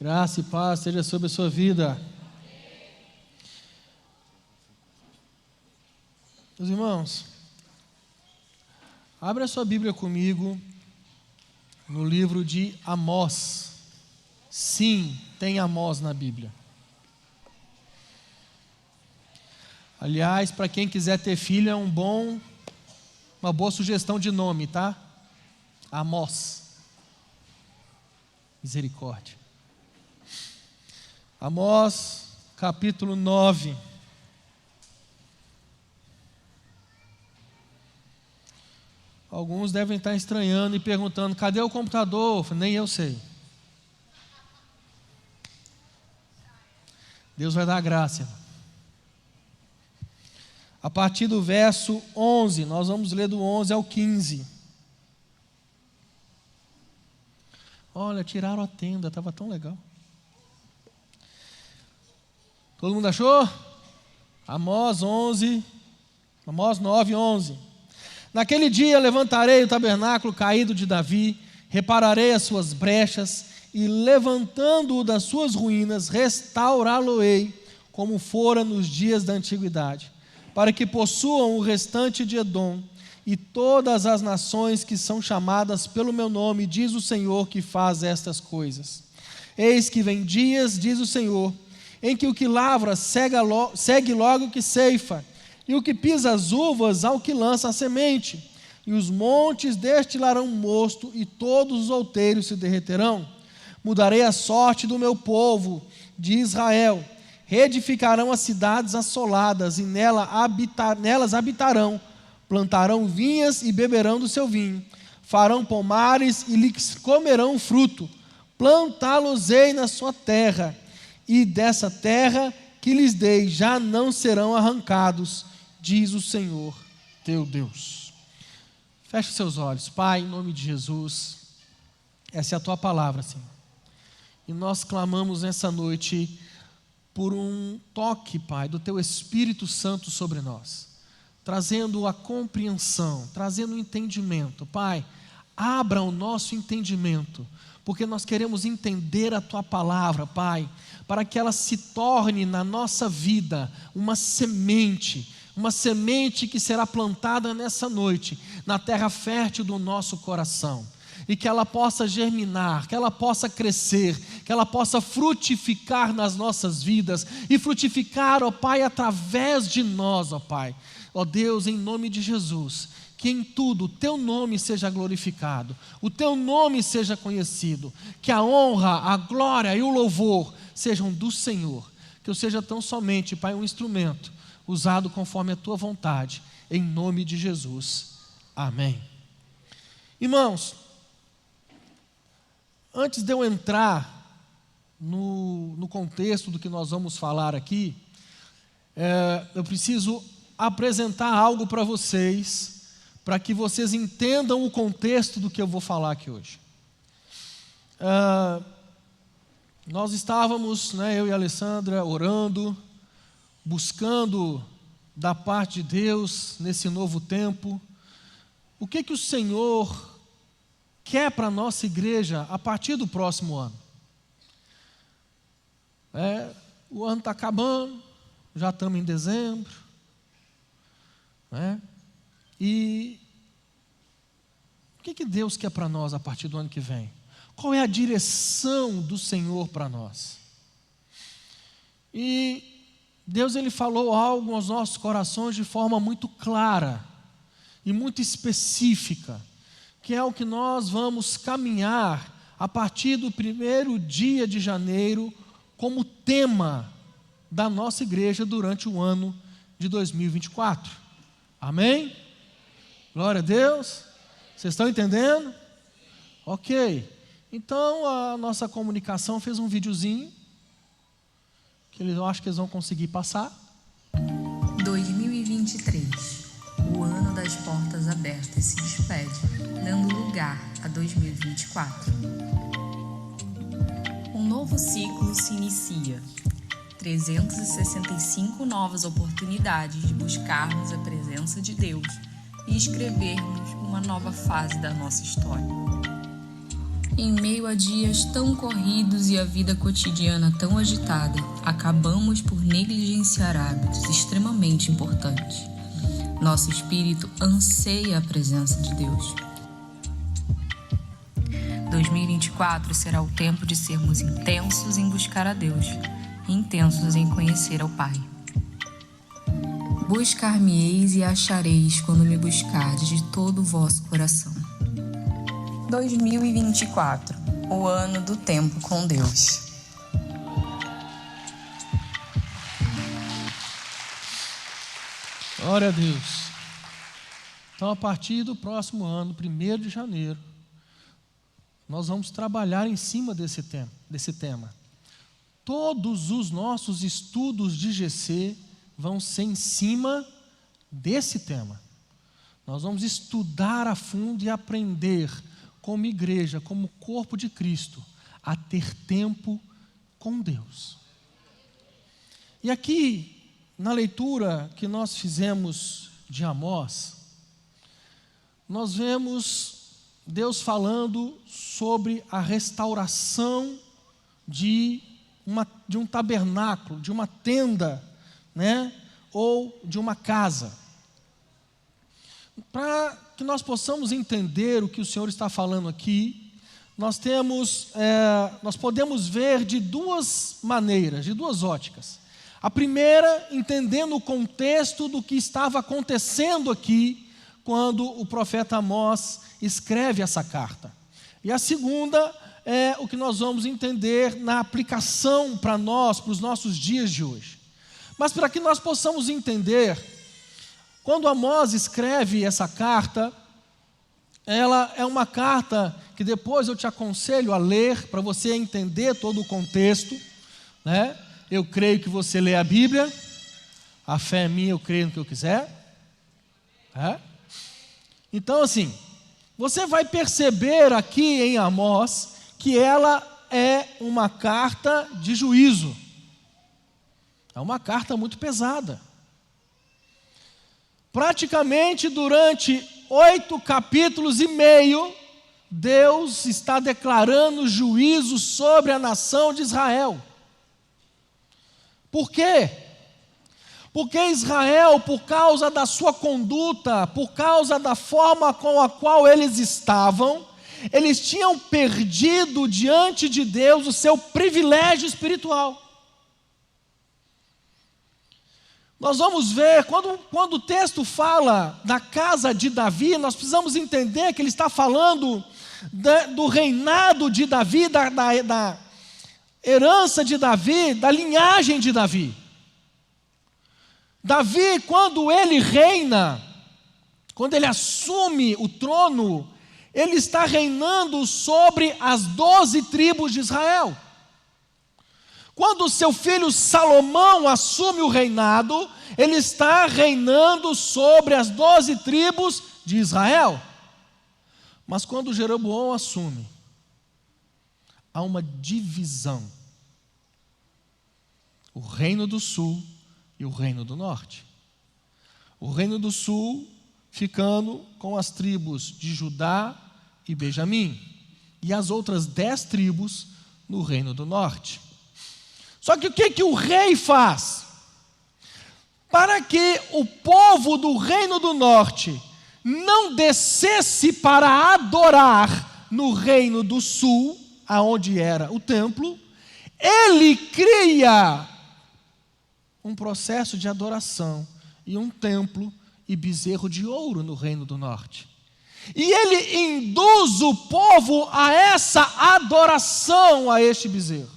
Graça e paz seja sobre a sua vida. Meus irmãos, abra a sua Bíblia comigo no livro de Amós. Sim, tem Amós na Bíblia. Aliás, para quem quiser ter filho, é uma boa sugestão de nome, tá? Amós. Misericórdia. Amós, capítulo 9. Alguns devem estar estranhando e perguntando: cadê o computador? Nem eu sei. Deus vai dar graça. A partir do verso 11, nós vamos ler do 11 ao 15. Olha, tiraram a tenda, estava tão legal. Todo mundo achou? Amós 9, 11. Naquele dia levantarei o tabernáculo caído de Davi, repararei as suas brechas e, levantando-o das suas ruínas, restaurá-lo-ei, como fora nos dias da antiguidade, para que possuam o restante de Edom e todas as nações que são chamadas pelo meu nome, diz o Senhor que faz estas coisas. Eis que vem dias, diz o Senhor, em que o que lavra segue logo o que ceifa, e o que pisa as uvas ao que lança a semente, e os montes destilarão mosto, e todos os outeiros se derreterão. Mudarei a sorte do meu povo, de Israel, reedificarão as cidades assoladas, e nelas habitarão, plantarão vinhas e beberão do seu vinho, farão pomares e lhes comerão fruto, plantá-los-ei na sua terra, e dessa terra que lhes dei já não serão arrancados, diz o Senhor teu Deus. Feche seus olhos. Pai, em nome de Jesus, essa é a tua palavra, Senhor, e nós clamamos nessa noite por um toque, Pai, do teu Espírito Santo sobre nós, trazendo a compreensão, trazendo o entendimento. Pai, abra o nosso entendimento, porque nós queremos entender a tua palavra, Pai, para que ela se torne na nossa vida uma semente que será plantada nessa noite, na terra fértil do nosso coração, e que ela possa germinar, que ela possa crescer, que ela possa frutificar nas nossas vidas, e frutificar, ó Pai, através de nós, ó Pai. Ó Deus, em nome de Jesus, que em tudo o teu nome seja glorificado, o teu nome seja conhecido, que a honra, a glória e o louvor sejam do Senhor, que eu seja tão somente, Pai, um instrumento usado conforme a tua vontade, em nome de Jesus, amém. Irmãos, antes de eu entrar no contexto do que nós vamos falar aqui, eu preciso apresentar algo para vocês, para que vocês entendam o contexto do que eu vou falar aqui hoje. Nós estávamos, eu e a Alessandra, orando, buscando da parte de Deus nesse novo tempo, o que o Senhor quer para a nossa igreja a partir do próximo ano. O ano está acabando, já estamos em dezembro, e o que Deus quer para nós a partir do ano que vem? Qual é a direção do Senhor para nós? E Deus, Ele falou algo aos nossos corações de forma muito clara e muito específica, que é o que nós vamos caminhar a partir do primeiro dia de janeiro como tema da nossa igreja durante o ano de 2024. Amém? Glória a Deus. Vocês estão entendendo? Ok. Então a nossa comunicação fez um videozinho que eu acho que eles vão conseguir passar. 2023, o ano das portas abertas se despede, dando lugar a 2024. Um novo ciclo se inicia. 365 novas oportunidades de buscarmos a presença de Deus e escrevermos uma nova fase da nossa história. Em meio a dias tão corridos e a vida cotidiana tão agitada, acabamos por negligenciar hábitos extremamente importantes. Nosso espírito anseia a presença de Deus. 2024 será o tempo de sermos intensos em buscar a Deus, intensos em conhecer ao Pai. Buscar-me-eis e achareis quando me buscardes de todo o vosso coração. 2024, o ano do tempo com Deus. Glória a Deus. Então, a partir do próximo ano, 1º de janeiro, nós vamos trabalhar em cima desse tema. Todos os nossos estudos de GC vão ser em cima desse tema. Nós vamos estudar a fundo e aprender como igreja, como corpo de Cristo, a ter tempo com Deus. E aqui, na leitura que nós fizemos de Amós, nós vemos Deus falando sobre a restauração de um tabernáculo, de uma tenda, né? Ou de uma casa. Para que nós possamos entender o que o Senhor está falando aqui, nós podemos ver de duas maneiras, de duas óticas. A primeira, entendendo o contexto do que estava acontecendo aqui, quando o profeta Amós escreve essa carta. E a segunda é o que nós vamos entender na aplicação para nós, para os nossos dias de hoje. Mas para que nós possamos entender, quando Amós escreve essa carta, ela é uma carta que depois eu te aconselho a ler, para você entender todo o contexto, né? Eu creio que você lê a Bíblia, a fé é minha, eu creio no que eu quiser. Então, assim, você vai perceber aqui em Amós que ela é uma carta de juízo. É uma carta muito pesada. Praticamente durante 8 capítulos e meio, Deus está declarando juízo sobre a nação de Israel. Por quê? Porque Israel, por causa da sua conduta, por causa da forma com a qual eles estavam, eles tinham perdido diante de Deus o seu privilégio espiritual. Nós vamos ver, quando o texto fala da casa de Davi, nós precisamos entender que ele está falando do reinado de Davi, da herança de Davi, da linhagem de Davi. Davi, quando ele reina, quando ele assume o trono, ele está reinando sobre as 12 tribos de Israel. Quando seu filho Salomão assume o reinado, ele está reinando sobre as 12 tribos de Israel. Mas quando Jeroboão assume, há uma divisão. O reino do sul e o reino do norte. O reino do sul ficando com as tribos de Judá e Benjamim, e as outras 10 tribos no reino do norte. Só que o que o rei faz? Para que o povo do reino do norte não descesse para adorar no reino do sul, aonde era o templo, ele cria um processo de adoração e um templo e bezerro de ouro no reino do norte. E ele induz o povo a essa adoração a este bezerro.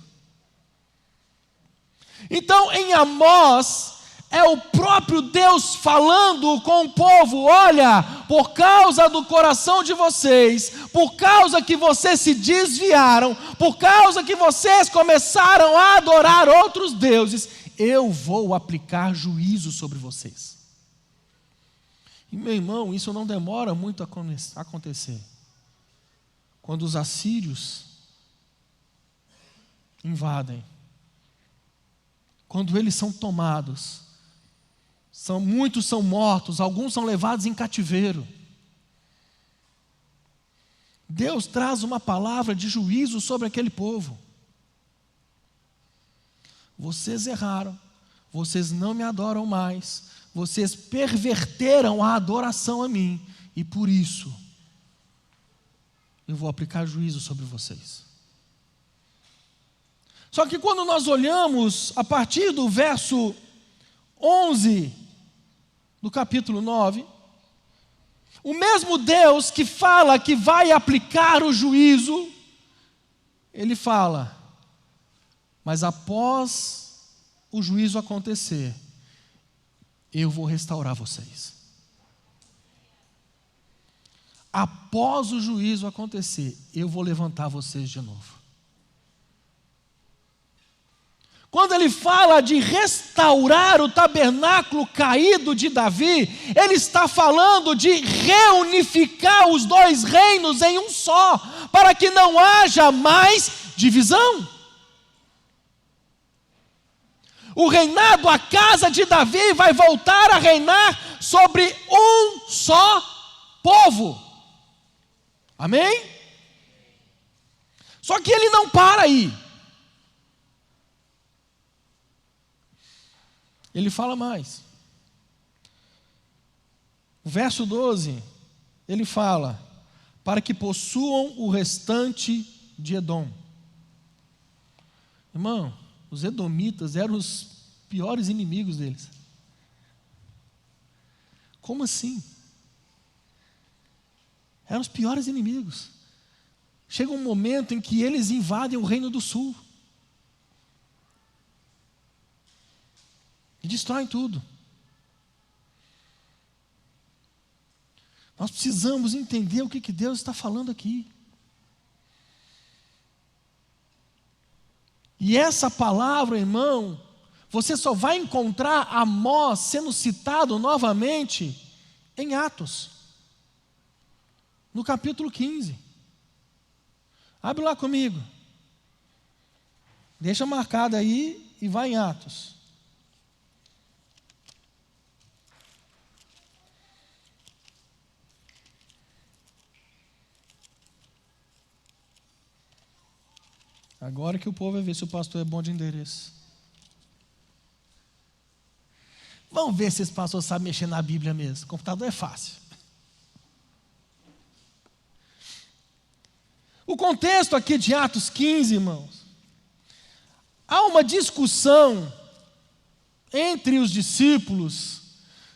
Então, em Amós, é o próprio Deus falando com o povo: olha, por causa do coração de vocês, por causa que vocês se desviaram, por causa que vocês começaram a adorar outros deuses, eu vou aplicar juízo sobre vocês. E, meu irmão, isso não demora muito a acontecer. Quando os assírios invadem, quando eles são tomados, muitos são mortos, alguns são levados em cativeiro. Deus traz uma palavra de juízo sobre aquele povo. Vocês erraram, vocês não me adoram mais, vocês perverteram a adoração a mim, e por isso eu vou aplicar juízo sobre vocês. Só que quando nós olhamos a partir do verso 11 do capítulo 9, o mesmo Deus que fala que vai aplicar o juízo, ele fala: mas após o juízo acontecer, eu vou restaurar vocês. Após o juízo acontecer, eu vou levantar vocês de novo. Quando ele fala de restaurar o tabernáculo caído de Davi, ele está falando de reunificar os dois reinos em um só, para que não haja mais divisão. O reinado, a casa de Davi vai voltar a reinar sobre um só povo. Amém? Só que ele não para aí. Ele fala mais. O verso 12, ele fala: para que possuam o restante de Edom. Irmão, os edomitas eram os piores inimigos deles. Como assim? Eram os piores inimigos. Chega um momento em que eles invadem o reino do sul. E destroem tudo. Nós precisamos entender o que Deus está falando aqui. E essa palavra, irmão, você só vai encontrar Amós sendo citado novamente em Atos, no capítulo 15. Abre lá comigo. Deixa marcado aí e vai em Atos. Agora que o povo vai ver se o pastor é bom de endereço. Vamos ver se esse pastor sabe mexer na Bíblia mesmo. O computador é fácil. O contexto aqui de Atos 15, irmãos, há uma discussão entre os discípulos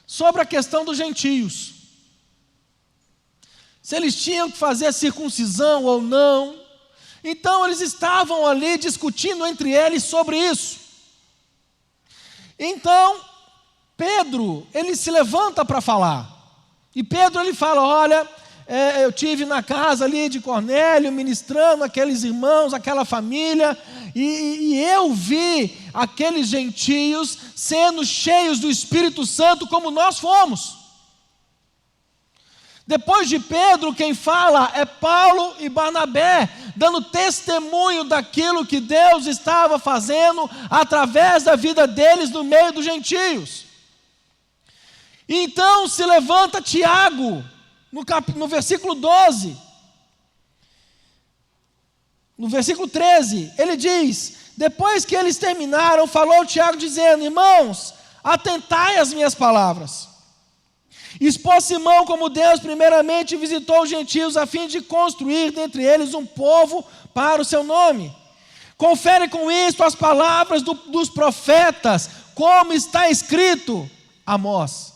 sobre a questão dos gentios. Se eles tinham que fazer a circuncisão ou não. Então eles estavam ali discutindo entre eles sobre isso. Então Pedro, ele se levanta para falar. E Pedro, ele fala: olha, eu tive na casa ali de Cornélio, ministrando aqueles irmãos, aquela família, e eu vi aqueles gentios sendo cheios do Espírito Santo como nós fomos. Depois de Pedro, quem fala é Paulo e Barnabé, dando testemunho daquilo que Deus estava fazendo através da vida deles no meio dos gentios. Então se levanta Tiago, no versículo 12, no versículo 13, ele diz: depois que eles terminaram, falou Tiago dizendo: irmãos, atentai às minhas palavras. Expôs Simão como Deus primeiramente visitou os gentios a fim de construir dentre eles um povo para o seu nome. Confere com isto as palavras dos profetas, como está escrito: Amós,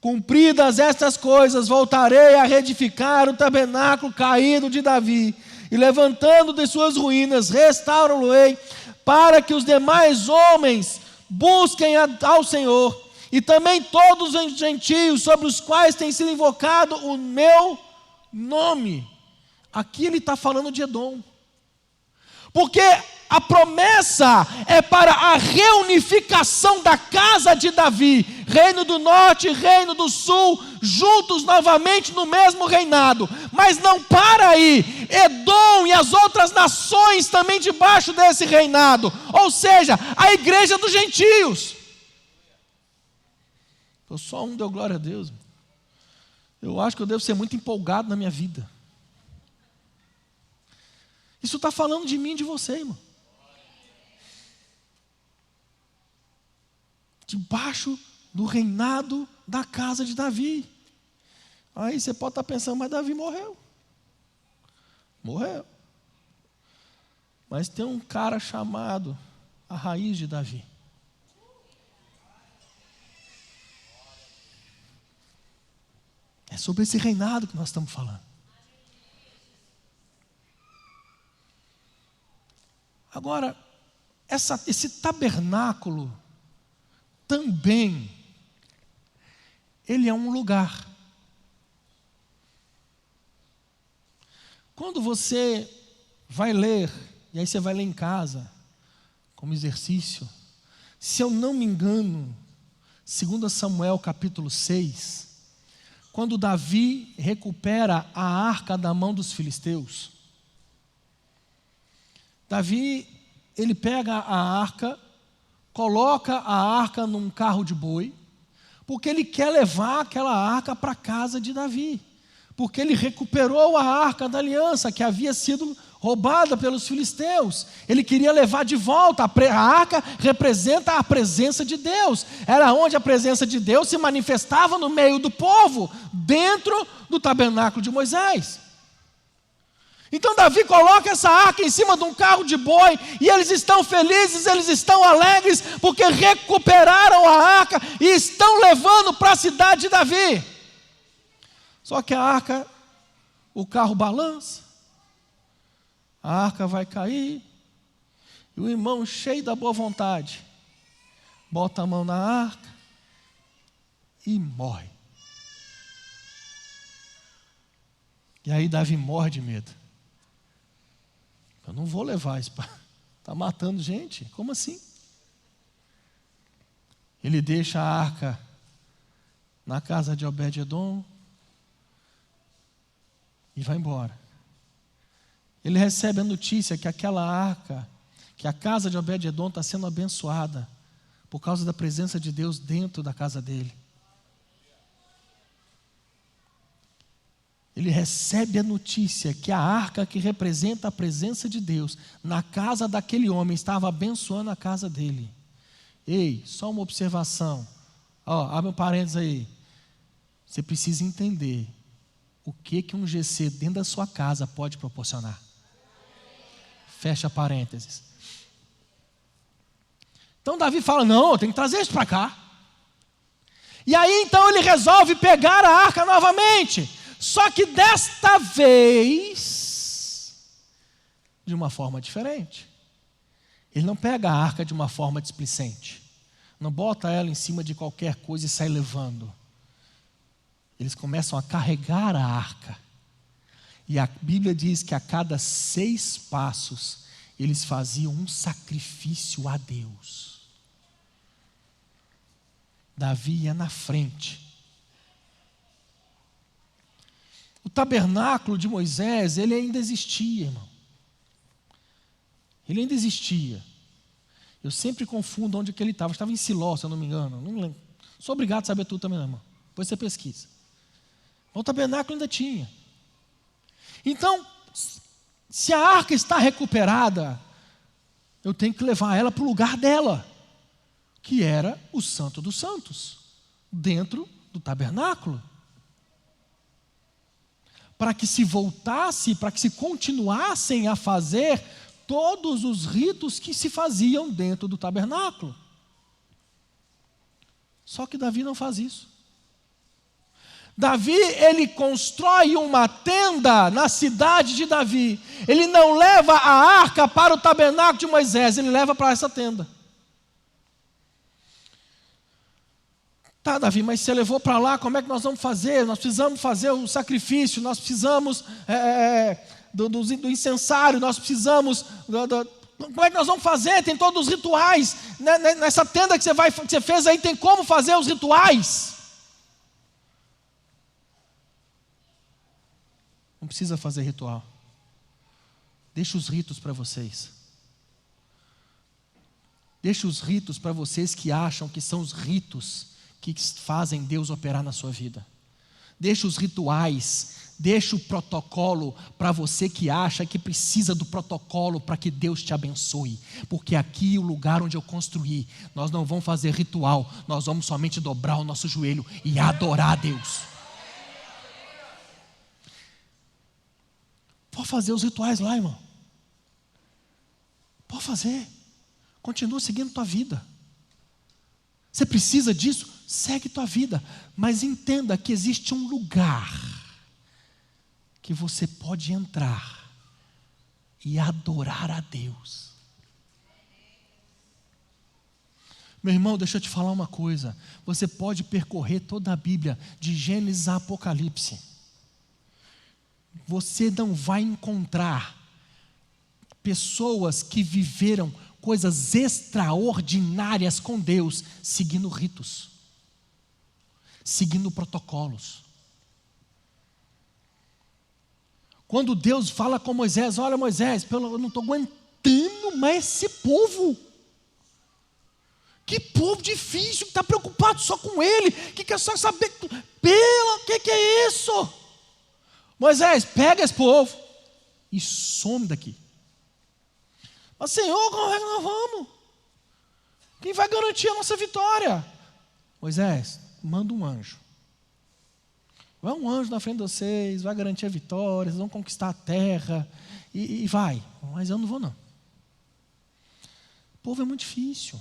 cumpridas estas coisas, voltarei a reedificar o tabernáculo caído de Davi, e levantando de suas ruínas, restauro-lo-ei, para que os demais homens busquem ao Senhor, e também todos os gentios sobre os quais tem sido invocado o meu nome. Aqui ele está falando de Edom, porque a promessa é para a reunificação da casa de Davi, reino do norte e reino do sul, juntos novamente no mesmo reinado. Mas não para aí, Edom e as outras nações também debaixo desse reinado, ou seja, a igreja dos gentios. Só um deu glória a Deus. Eu acho que eu devo ser muito empolgado na minha vida. Isso está falando de mim e de você, irmão. Debaixo do reinado da casa de Davi. Aí você pode estar pensando, mas Davi morreu. Morreu. Mas tem um cara chamado a raiz de Davi. É sobre esse reinado que nós estamos falando. Agora, esse tabernáculo também, ele é um lugar. Quando você vai ler, e aí você vai ler em casa, como exercício, se eu não me engano, 2 Samuel capítulo 6, quando Davi recupera a arca da mão dos filisteus, Davi, ele pega a arca, coloca a arca num carro de boi, porque ele quer levar aquela arca para a casa de Davi, porque ele recuperou a arca da aliança que havia sido roubada pelos filisteus. Ele queria levar de volta. A arca representa a presença de Deus, era onde a presença de Deus se manifestava no meio do povo, dentro do tabernáculo de Moisés. Então Davi coloca essa arca em cima de um carro de boi, e eles estão felizes, eles estão alegres, porque recuperaram a arca e estão levando para a cidade de Davi. Só que a arca, o carro balança, a arca vai cair, e o irmão, cheio da boa vontade, bota a mão na arca e morre. E aí Davi morre de medo. Eu não vou levar isso, está matando gente, como assim? Ele deixa a arca na casa de Obed-edom e vai embora. Ele recebe a notícia que aquela arca, que a casa de Obed-edom está sendo abençoada por causa da presença de Deus dentro da casa dele. Ele recebe a notícia que a arca que representa a presença de Deus na casa daquele homem estava abençoando a casa dele. Ei, só uma observação. Abre um parênteses aí. Você precisa entender o que um GC dentro da sua casa pode proporcionar. Fecha parênteses. Então Davi fala, não, eu tenho que trazer isso para cá. E aí então ele resolve pegar a arca novamente. Só que desta vez, de uma forma diferente. Ele não pega a arca de uma forma displicente. Não bota ela em cima de qualquer coisa e sai levando. Eles começam a carregar a arca. E a Bíblia diz que a cada 6 passos, eles faziam um sacrifício a Deus. Davi ia na frente. O tabernáculo de Moisés, ele ainda existia, irmão. Ele ainda existia. Eu sempre confundo onde que ele estava. Estava em Siló, se eu não me engano. Não lembro. Sou obrigado a saber tudo também, irmão. Depois você pesquisa. O tabernáculo ainda tinha. Então, se a arca está recuperada, eu tenho que levar ela para o lugar dela, que era o Santo dos Santos, dentro do tabernáculo. Para que se voltasse, para que se continuassem a fazer todos os ritos que se faziam dentro do tabernáculo. Só que Davi não faz isso. Davi, ele constrói uma tenda na cidade de Davi. Ele não leva a arca para o tabernáculo de Moisés, ele leva para essa tenda. Tá, Davi, mas você levou para lá, como é que nós vamos fazer? Nós precisamos fazer o sacrifício, nós precisamos do incensário, nós precisamos... como é que nós vamos fazer? Tem todos os rituais. Nessa tenda que você fez aí, tem como fazer os rituais. Não precisa fazer ritual. Deixa os ritos para vocês. Deixa os ritos para vocês que acham que são os ritos que fazem Deus operar na sua vida. Deixa os rituais, Deixa o protocolo para você que acha que precisa do protocolo para que Deus te abençoe. Porque aqui é o lugar onde eu construí. Nós não vamos fazer ritual, nós vamos somente dobrar o nosso joelho e adorar a Deus. Pode fazer os rituais lá, irmão. Pode fazer. Continua seguindo tua vida. Você precisa disso? Segue tua vida. Mas entenda que existe um lugar que você pode entrar e adorar a Deus. Meu irmão, deixa eu te falar uma coisa. Você pode percorrer toda a Bíblia, de Gênesis a Apocalipse. Você não vai encontrar pessoas que viveram coisas extraordinárias com Deus, seguindo ritos, seguindo protocolos. Quando Deus fala com Moisés, olha Moisés, eu não estou aguentando mais esse povo. Que povo difícil, que está preocupado só com ele, que quer só saber, que é isso? Moisés, pega esse povo e some daqui. Mas Senhor, como é que nós vamos? Quem vai garantir a nossa vitória? Moisés, manda um anjo. Vai um anjo na frente de vocês, vai garantir a vitória, vocês vão conquistar a terra, e vai. Mas eu não vou não. O povo é muito difícil.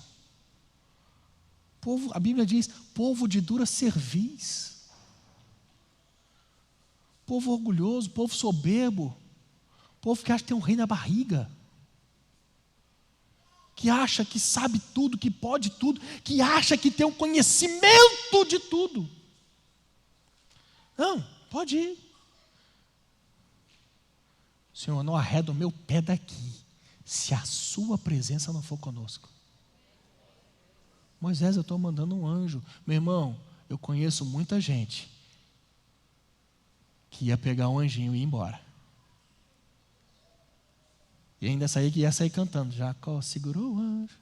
A Bíblia diz, povo de dura cerviz. Povo orgulhoso, povo soberbo. Povo que acha que tem um rei na barriga. Que acha que sabe tudo, que pode tudo, que acha que tem um conhecimento de tudo. Não, pode ir. Senhor, não arreda o meu pé daqui, se a sua presença não for conosco. Moisés, eu estou mandando um anjo. Meu irmão, eu conheço muita gente que ia pegar um anjinho e ir embora. E ainda ia sair cantando. Jacó segurou o anjo.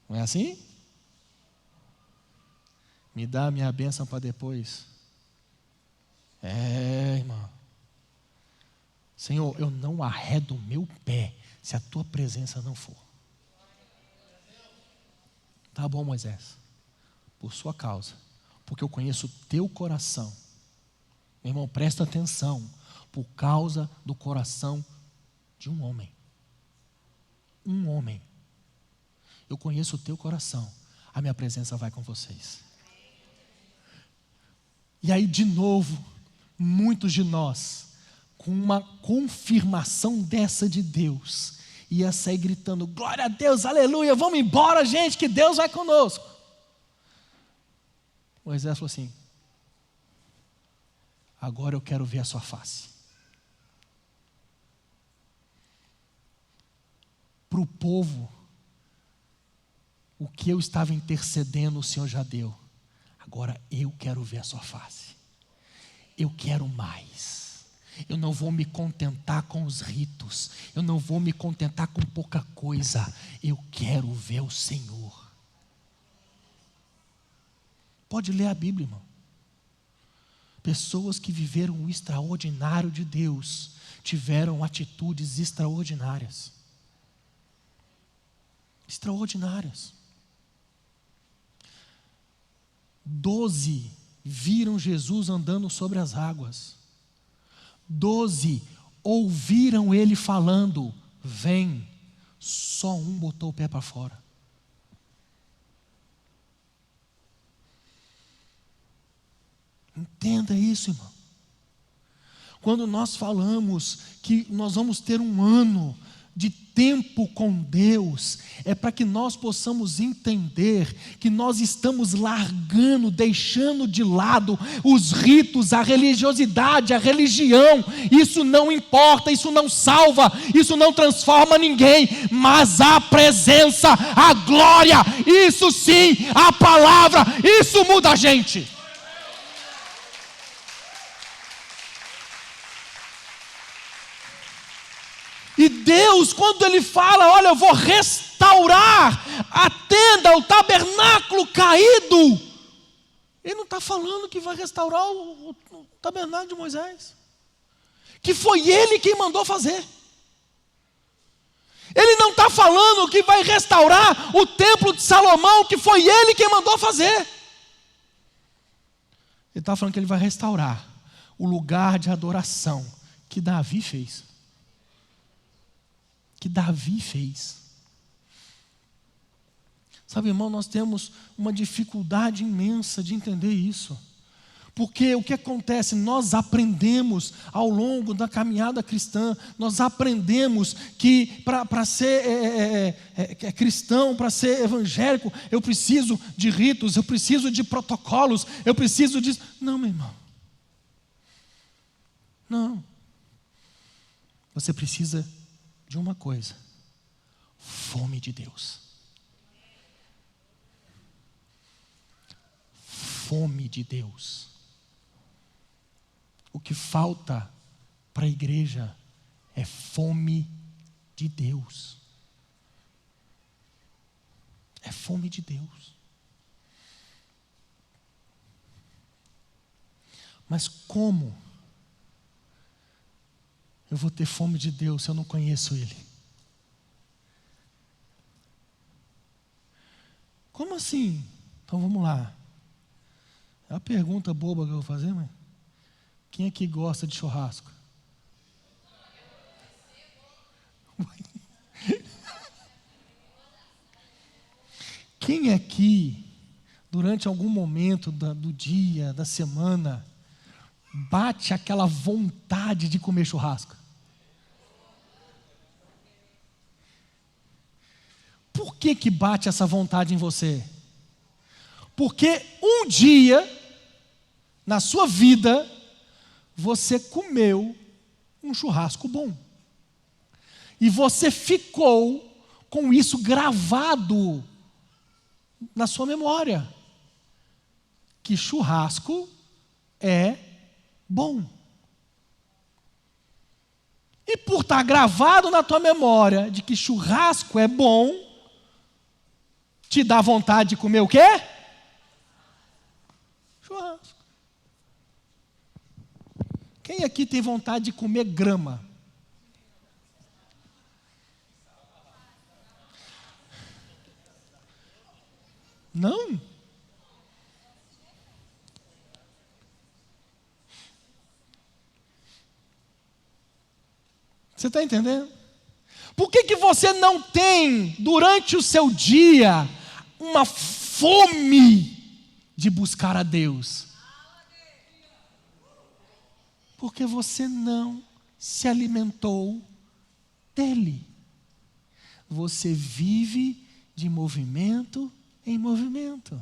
Não é assim? Me dá a minha bênção para depois. Irmão. Senhor, eu não arredo o meu pé se a tua presença não for. Tá bom, Moisés. Por sua causa. Porque eu conheço o teu coração. Meu irmão, presta atenção. Por causa do coração de um homem. Um homem. Eu conheço o teu coração. A minha presença vai com vocês. E aí, de novo, muitos de nós, com uma confirmação dessa de Deus, ia sair gritando, glória a Deus, aleluia, vamos embora, gente, que Deus vai conosco. Moisés falou assim, agora eu quero ver a sua face. Para o povo, o que eu estava intercedendo, o Senhor já deu. Agora eu quero ver a sua face. Eu quero mais. Eu não vou me contentar com os ritos. Eu não vou me contentar com pouca coisa. Eu quero ver o Senhor. Pode ler a Bíblia, irmão. Pessoas que viveram o extraordinário de Deus tiveram atitudes extraordinárias. Extraordinárias. 12 viram Jesus andando sobre as águas. 12 ouviram ele falando, vem. Só um botou o pé para fora. Entenda isso, irmão. Quando nós falamos que nós vamos ter um ano de tempo com Deus, é para que nós possamos entender que nós estamos largando, deixando de lado os ritos, a religiosidade, a religião. Isso não importa, isso não salva, isso não transforma ninguém, mas a presença, a glória, isso sim, a palavra, isso muda a gente. E Deus, quando Ele fala, olha, eu vou restaurar a tenda, o tabernáculo caído, Ele não está falando que vai restaurar o tabernáculo de Moisés, que foi ele quem mandou fazer. Ele não está falando que vai restaurar o templo de Salomão, que foi ele quem mandou fazer. Ele está falando que ele vai restaurar o lugar de adoração que Davi fez. Que Davi fez. Sabe, irmão, nós temos uma dificuldade imensa de entender isso. Porque o que acontece? Nós aprendemos ao longo da caminhada cristã, nós aprendemos que para ser cristão, para ser evangélico, eu preciso de ritos, eu preciso de protocolos, eu preciso de... Não, meu irmão. Não. Você precisa de uma coisa: fome de Deus. Fome de Deus. O que falta para a igreja é fome de Deus. É fome de Deus. Mas como eu vou ter fome de Deus se eu não conheço Ele? Como assim? Então vamos lá. É uma pergunta boba que eu vou fazer, mas quem aqui gosta de churrasco? Quem aqui, durante algum momento do dia, da semana, bate aquela vontade de comer churrasco? Por que bate essa vontade em você? Porque um dia, na sua vida, você comeu um churrasco bom. E você ficou com isso gravado na sua memória. Que churrasco é bom. E por estar gravado na tua memória de que churrasco é bom, te dá vontade de comer o quê? Churrasco. Quem aqui tem vontade de comer grama? Não? Você está entendendo? Por que você não tem, durante o seu dia, uma fome de buscar a Deus? Porque você não se alimentou dele. Você vive de movimento em movimento.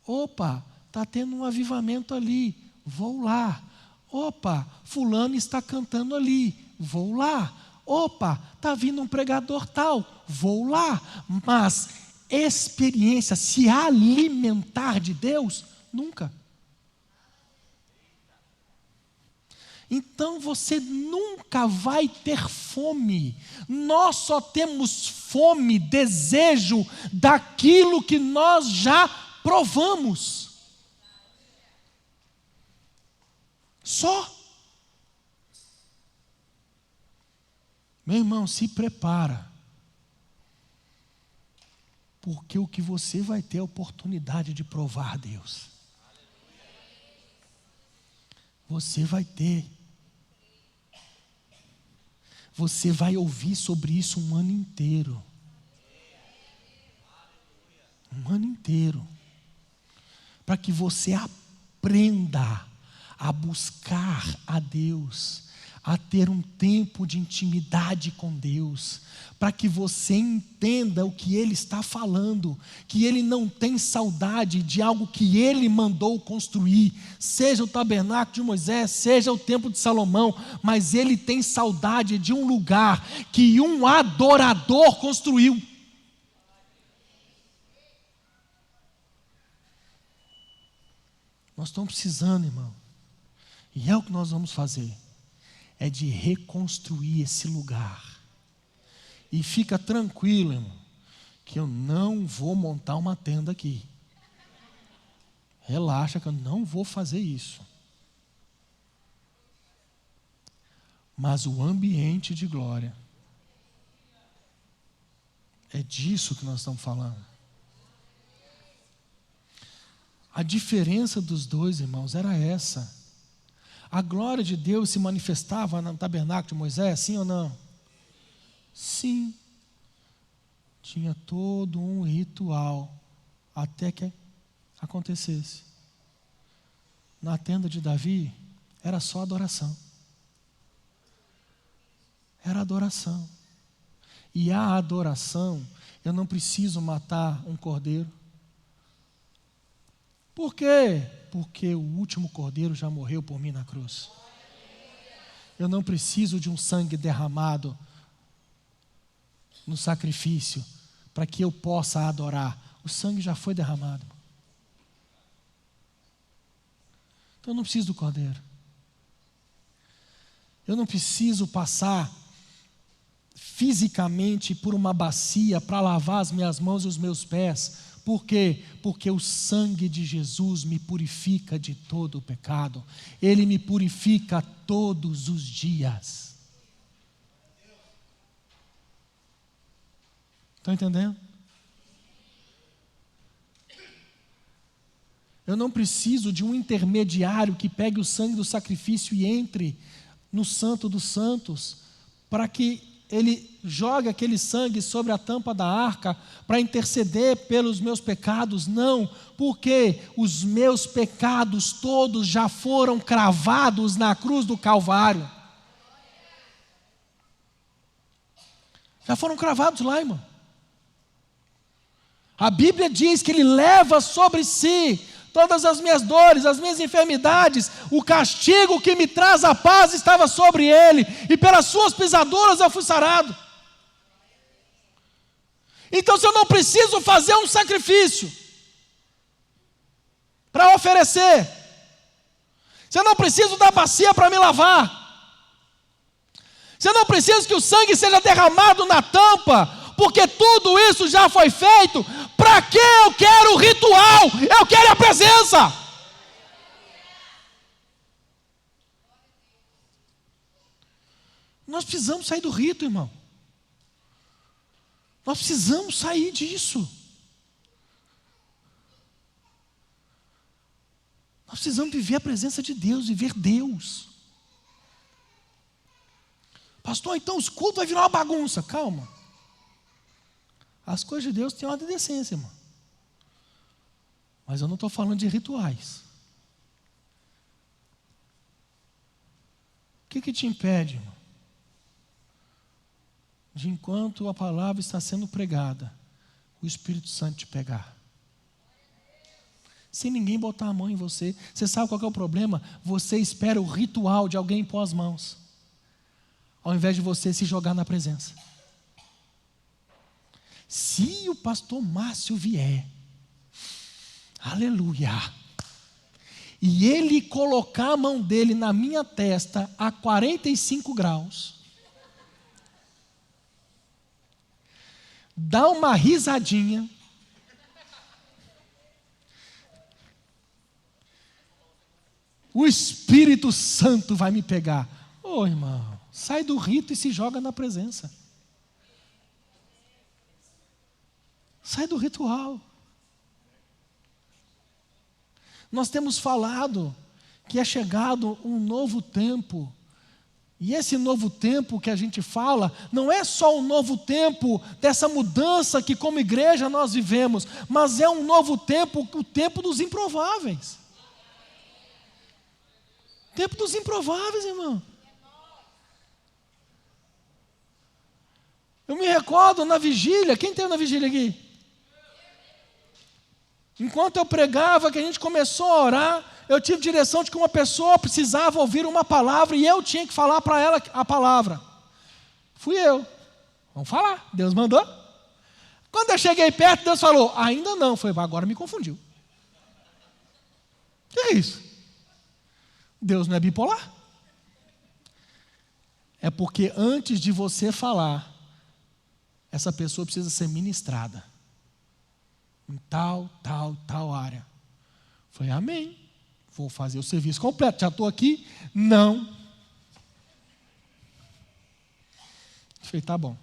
Opa, está tendo um avivamento ali, vou lá. Opa, fulano está cantando ali, vou lá. Opa, está vindo um pregador tal, vou lá. Mas experiência, se alimentar de Deus, nunca. Então você nunca vai ter fome. Nós só temos fome, desejo daquilo que nós já provamos. Só. Meu irmão, se prepara. Porque o que você vai ter a oportunidade de provar Deus. Você vai ter. Você vai ouvir sobre isso um ano inteiro. Um ano inteiro. Para que você aprenda a buscar a Deus, a ter um tempo de intimidade com Deus, para que você entenda o que Ele está falando, que Ele não tem saudade de algo que Ele mandou construir, seja o tabernáculo de Moisés, seja o templo de Salomão, mas Ele tem saudade de um lugar que um adorador construiu. Nós estamos precisando, irmão, e é o que nós vamos fazer, é de reconstruir esse lugar. E fica tranquilo, irmão, que eu não vou montar uma tenda aqui. Relaxa que eu não vou fazer isso. Mas o ambiente de glória, é disso que nós estamos falando. A diferença dos dois, irmãos, era essa. A glória de Deus se manifestava no tabernáculo de Moisés, sim ou não? Sim. Tinha todo um ritual até que acontecesse. Na tenda de Davi, era só adoração. Era adoração. E a adoração, eu não preciso matar um cordeiro. Por quê? Porque o último cordeiro já morreu por mim na cruz. Eu não preciso de um sangue derramado no sacrifício para que eu possa adorar. O sangue já foi derramado. Então eu não preciso do cordeiro. Eu não preciso passar fisicamente por uma bacia para lavar as minhas mãos e os meus pés. Por quê? Porque o sangue de Jesus me purifica de todo o pecado. Ele me purifica todos os dias. Estão entendendo? Eu não preciso de um intermediário que pegue o sangue do sacrifício e entre no Santo dos Santos, para que ele jogue aquele sangue sobre a tampa da arca, para interceder pelos meus pecados. Não, porque os meus pecados todos já foram cravados na cruz do Calvário. Já foram cravados lá, irmão. A Bíblia diz que Ele leva sobre si todas as minhas dores, as minhas enfermidades. O castigo que me traz a paz estava sobre Ele, e pelas suas pisaduras eu fui sarado. Então, se eu não preciso fazer um sacrifício para oferecer, se eu não preciso da bacia para me lavar, se eu não preciso que o sangue seja derramado na tampa, porque tudo isso já foi feito, para que eu quero o ritual? Eu quero a presença. Nós precisamos sair do rito, irmão. Nós precisamos sair disso. Nós precisamos viver a presença de Deus, viver Deus. Pastor, então os cultos vai virar uma bagunça. Calma. As coisas de Deus têm ordem de decência, irmão. Mas eu não estou falando de rituais. O que te impede, irmão? De enquanto a palavra está sendo pregada, o Espírito Santo te pegar. Sem ninguém botar a mão em você. Você sabe qual que é o problema? Você espera o ritual de alguém pôr as mãos, ao invés de você se jogar na presença. Se o pastor Márcio vier, aleluia, e ele colocar a mão dele na minha testa a 45 graus, dá uma risadinha, o Espírito Santo vai me pegar. Ô irmão, sai do rito e se joga na presença. Sai do ritual. Nós temos falado que é chegado um novo tempo. E esse novo tempo que a gente fala, não é só um novo tempo dessa mudança que como igreja nós vivemos, mas é um novo tempo, o tempo dos improváveis. Tempo dos improváveis, irmão. Eu me recordo na vigília, quem teve na vigília aqui? Enquanto eu pregava, que a gente começou a orar, eu tive direção de que uma pessoa precisava ouvir uma palavra e eu tinha que falar para ela a palavra. Fui eu. Vamos falar, Deus mandou. Quando eu cheguei perto, Deus falou, ainda não. Falei, agora me confundiu. O que é isso? Deus não é bipolar? É porque antes de você falar, essa pessoa precisa ser ministrada. Em tal área. Falei, amém. Vou fazer o serviço completo. Já estou aqui? Não. Falei, tá bom.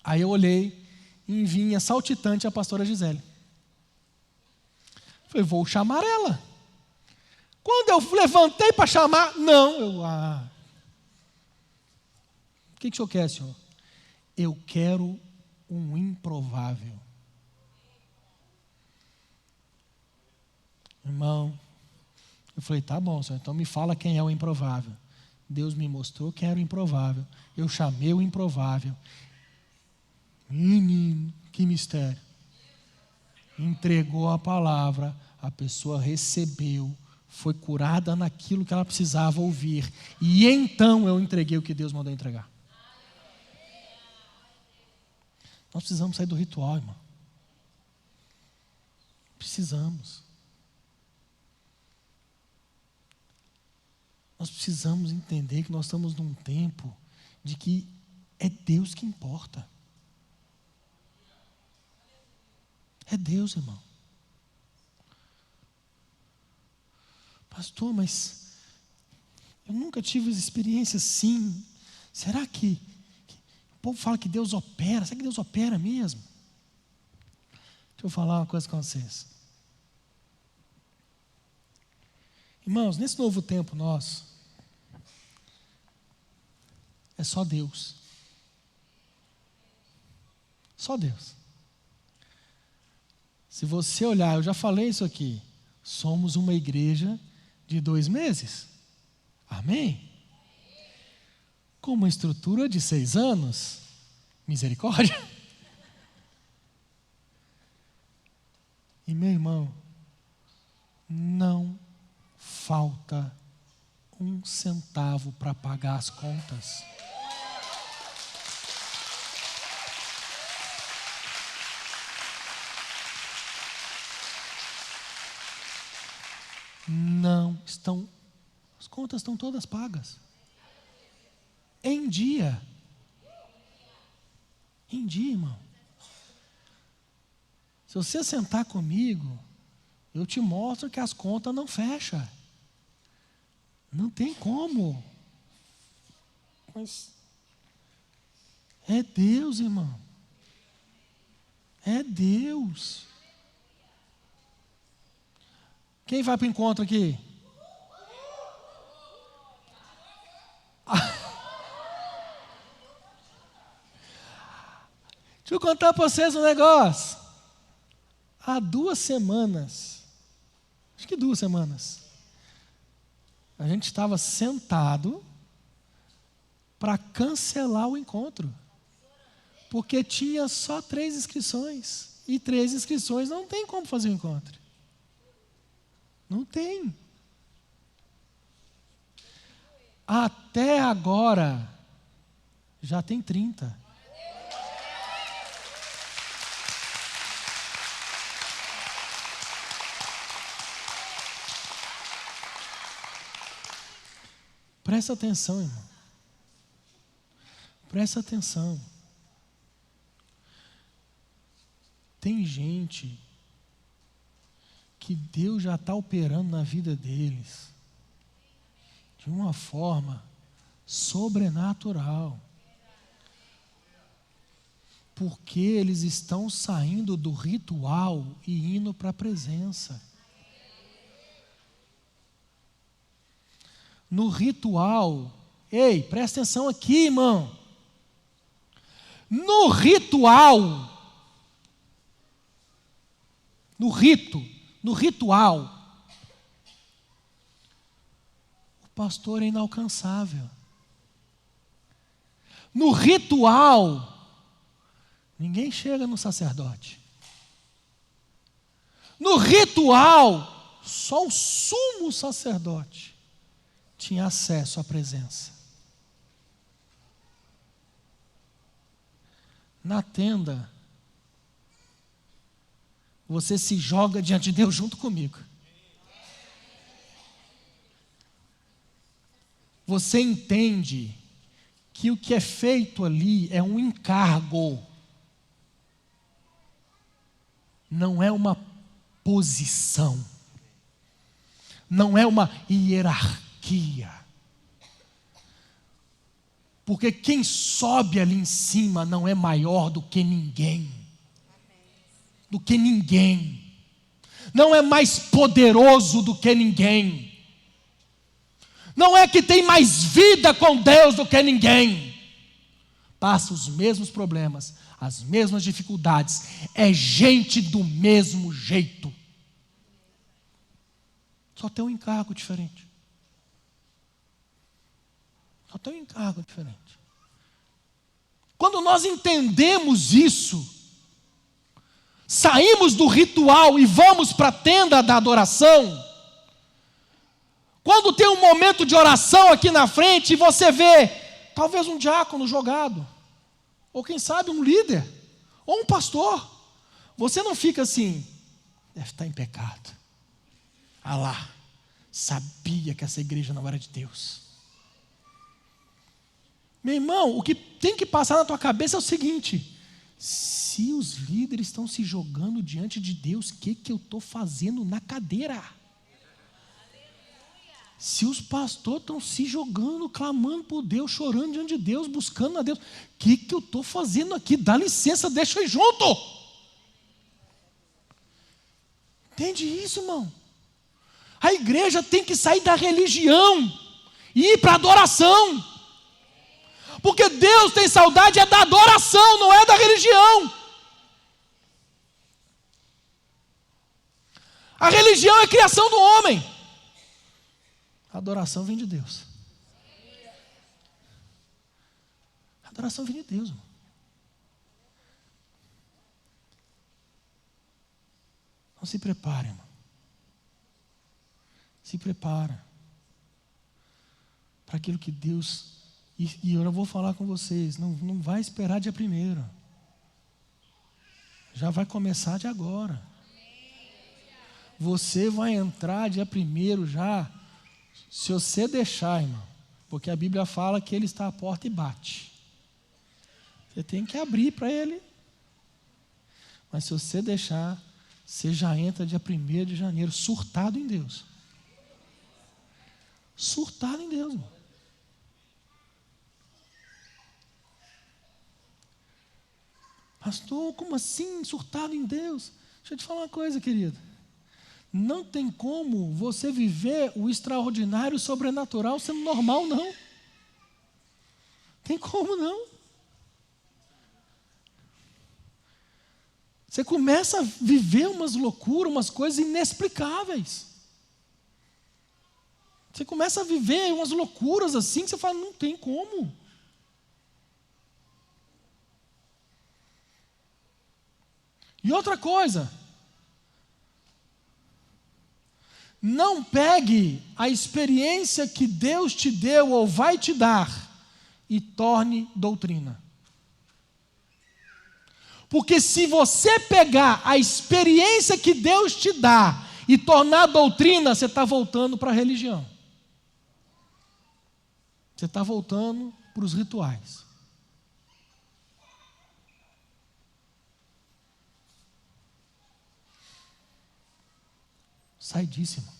Aí eu olhei e vinha saltitante a pastora Gisele. Falei, vou chamar ela. Quando eu levantei para chamar, não. O que o senhor quer, senhor? Eu quero um improvável. Irmão, eu falei, tá bom, senhor, então me fala quem é o improvável. Deus me mostrou quem era o improvável. Eu chamei o improvável. Menino, que mistério. Entregou a palavra, a pessoa recebeu, foi curada naquilo que ela precisava ouvir. E então eu entreguei o que Deus mandou entregar. Nós precisamos sair do ritual, irmão. Precisamos. Nós precisamos entender que nós estamos num tempo de que é Deus que importa. É Deus, irmão. Pastor, mas eu nunca tive experiência assim. Será que o povo fala que Deus opera? Será que Deus opera mesmo? Deixa eu falar uma coisa com vocês. Irmãos, nesse novo tempo nosso, é só Deus. Só Deus. Se você olhar, eu já falei isso aqui, somos uma igreja de 2 meses. Amém? Com uma estrutura de 6 anos. Misericórdia. E meu irmão, não falta 1 centavo para pagar as contas. Não estão, as contas estão todas pagas. Em dia. Em dia, irmão. Se você sentar comigo, eu te mostro que as contas não fecham. Não tem como. Mas é Deus, irmão. É Deus. Quem vai para o encontro aqui? Deixa eu contar para vocês um negócio. Há 2 semanas, acho que 2 semanas, a gente estava sentado para cancelar o encontro. Porque tinha só 3 inscrições. E 3 inscrições não tem como fazer o encontro. Não tem. Até agora, já tem 30. Presta atenção, irmão. Presta atenção. Tem gente que Deus já está operando na vida deles de uma forma sobrenatural. Porque eles estão saindo do ritual e indo para a presença. No ritual, ei, presta atenção aqui, irmão. No ritual, no ritual, o pastor é inalcançável. No ritual, ninguém chega no sacerdote. No ritual, só o sumo sacerdote tinha acesso à presença. Na tenda, você se joga diante de Deus junto comigo. Você entende que o que é feito ali é um encargo, não é uma posição. não é uma hierarquia. Porque quem sobe ali em cima não é maior do que ninguém. Do que ninguém. Não é mais poderoso do que ninguém. Não é que tem mais vida com Deus do que ninguém. Passa os mesmos problemas, as mesmas dificuldades. É gente do mesmo jeito. Só tem um encargo diferente. Só tem um encargo diferente. Quando nós entendemos isso, saímos do ritual e vamos para a tenda da adoração. Quando tem um momento de oração aqui na frente, você vê talvez um diácono jogado, ou quem sabe um líder, ou um pastor. Você não fica assim, deve estar em pecado. Ah lá, sabia que essa igreja não era de Deus. Meu irmão, o que tem que passar na tua cabeça é o seguinte: se os líderes estão se jogando diante de Deus, o que eu estou fazendo na cadeira? Se os pastores estão se jogando, clamando por Deus, chorando diante de Deus, buscando a Deus, o que eu estou fazendo aqui? Dá licença, deixa eu ir junto. Entende isso, irmão? A igreja tem que sair da religião e ir para a adoração. Porque Deus tem saudade é da adoração, não é da religião. A religião é criação do homem. A adoração vem de Deus. A adoração vem de Deus, irmão. Então se prepare, irmão. Se prepara para aquilo que Deus... E eu vou falar com vocês, não vai esperar dia 1º. Já vai começar de agora. Você vai entrar dia 1º já, se você deixar, irmão. Porque a Bíblia fala que Ele está à porta e bate. Você tem que abrir para Ele. Mas se você deixar, você já entra dia 1º de janeiro, surtado em Deus. Surtado em Deus, irmão. Pastor, como assim, surtado em Deus? Deixa eu te falar uma coisa, querido. Não tem como você viver o extraordinário, o sobrenatural sendo normal, não. Tem como não. Você começa a viver umas loucuras, umas coisas inexplicáveis. Você começa a viver umas loucuras assim, que você fala, não tem como. E outra coisa, não pegue a experiência que Deus te deu ou vai te dar e torne doutrina. Porque se você pegar a experiência que Deus te dá e tornar doutrina, você está voltando para a religião. Você está voltando para os rituais. Sai disso, irmão.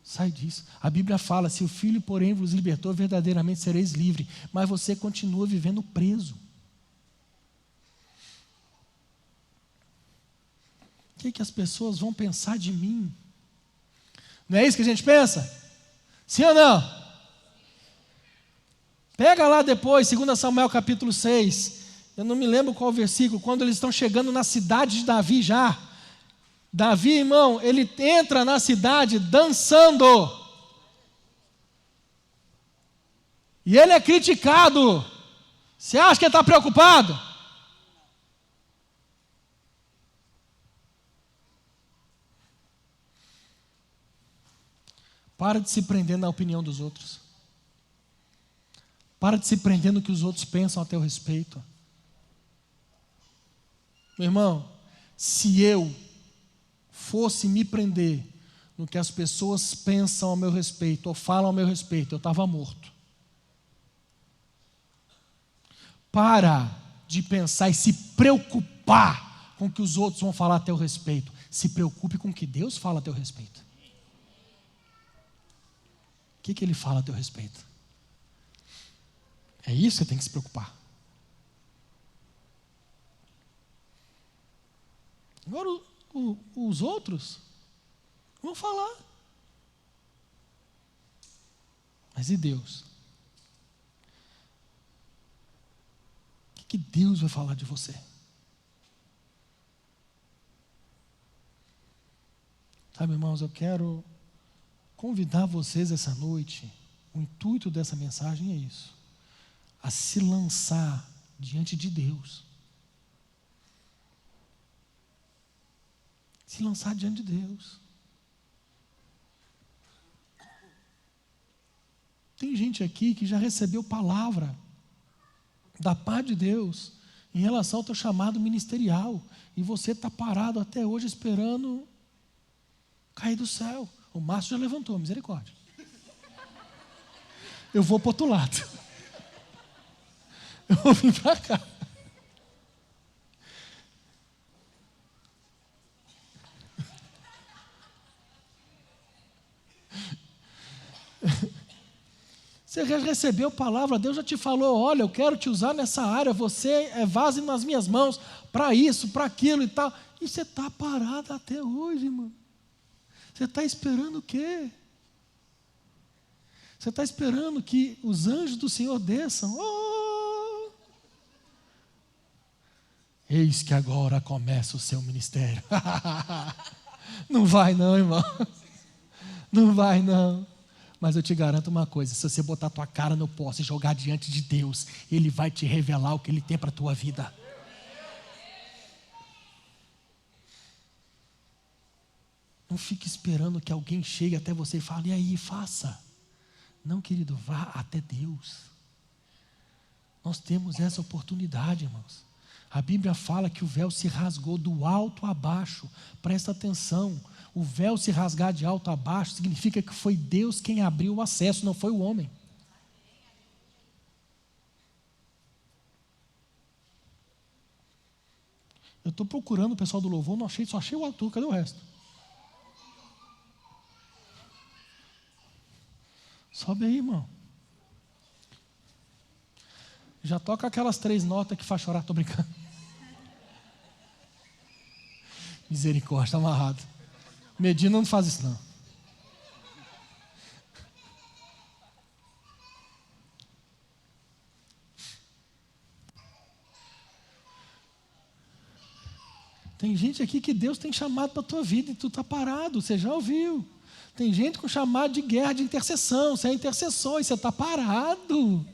Sai disso. A Bíblia fala, se o Filho, porém, vos libertou, verdadeiramente sereis livres. Mas você continua vivendo preso. O que as pessoas vão pensar de mim? Não é isso que a gente pensa? Sim ou não? Pega lá depois, 2 Samuel capítulo 6. Eu não me lembro qual versículo. Quando eles estão chegando na cidade de Davi já. Davi, irmão, ele entra na cidade dançando. E ele é criticado. Você acha que ele está preocupado? Para de se prender na opinião dos outros. Para de se prender no que os outros pensam a teu respeito. Meu irmão, se eu fosse me prender no que as pessoas pensam ao meu respeito ou falam ao meu respeito, eu estava morto. Para de pensar e se preocupar com o que os outros vão falar a teu respeito. Se preocupe com o que Deus fala a teu respeito. que ele fala a teu respeito? É isso que você tem que se preocupar. Agora, os outros vão falar. Mas e Deus? O que Deus vai falar de você? Sabe, irmãos, eu quero convidar vocês essa noite. O intuito dessa mensagem é isso: a se lançar diante de Deus. Se lançar diante de Deus. Tem gente aqui que já recebeu palavra da parte de Deus em relação ao teu chamado ministerial, e você está parado até hoje esperando cair do céu. O Márcio já levantou, misericórdia. Eu vou para o outro lado. Eu vou vir para cá. Você já recebeu palavra, Deus já te falou: olha, eu quero te usar nessa área, você é vaso nas minhas mãos, para isso, para aquilo e tal. E você está parado até hoje, irmão. Você está esperando o quê? Você está esperando que os anjos do Senhor desçam? Oh! Eis que agora começa o seu ministério. Não vai não, irmão. Não vai não. Mas eu te garanto uma coisa: se você botar a tua cara no poço e jogar diante de Deus, Ele vai te revelar o que Ele tem para a tua vida. Não fique esperando que alguém chegue até você e fale: e aí, faça. Não, querido, vá até Deus. Nós temos essa oportunidade, irmãos. A Bíblia fala que o véu se rasgou do alto a baixo. Presta atenção. O véu se rasgar de alto a baixo significa que foi Deus quem abriu o acesso, não foi o homem. Eu estou procurando o pessoal do louvor, não achei, só achei o Arthur, cadê o resto? Sobe aí, irmão. Já toca aquelas 3 notas que faz chorar, estou brincando. Misericórdia, está amarrado. Medina não faz isso não. Tem gente aqui que Deus tem chamado para a tua vida e tu está parado, você já ouviu. Tem gente com chamado de guerra de intercessão, você é intercessor e você está parado.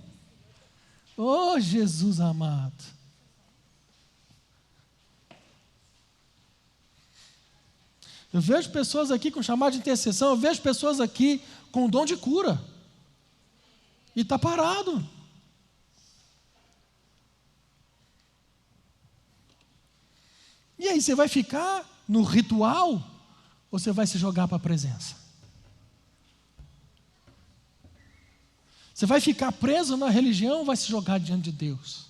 Oh, Jesus amado. Eu vejo pessoas aqui com chamado de intercessão, eu vejo pessoas aqui com dom de cura. E está parado. E aí, você vai ficar no ritual ou você vai se jogar para a presença? Você vai ficar preso na religião ou vai se jogar diante de Deus?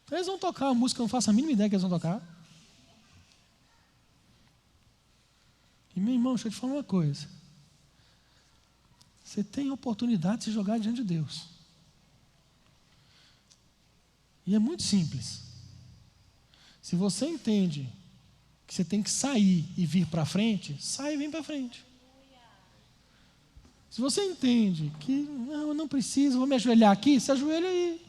Então eles vão tocar uma música, eu não faço a mínima ideia que eles vão tocar. E meu irmão, deixa eu te falar uma coisa. Você tem a oportunidade de se jogar diante de Deus. E é muito simples. Se você entende que você tem que sair e vir para frente, sai e vem para frente. Se você entende que não, eu não preciso, vou me ajoelhar aqui, se ajoelha aí.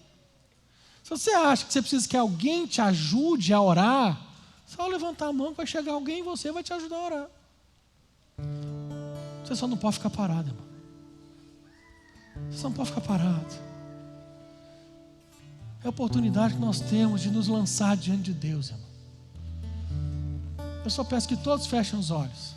Se você acha que você precisa que alguém te ajude a orar, só levantar a mão que vai chegar alguém em você e vai te ajudar a orar. Você só não pode ficar parado, irmão. Você só não pode ficar parado. É a oportunidade que nós temos de nos lançar diante de Deus, irmão. Eu só peço que todos fechem os olhos.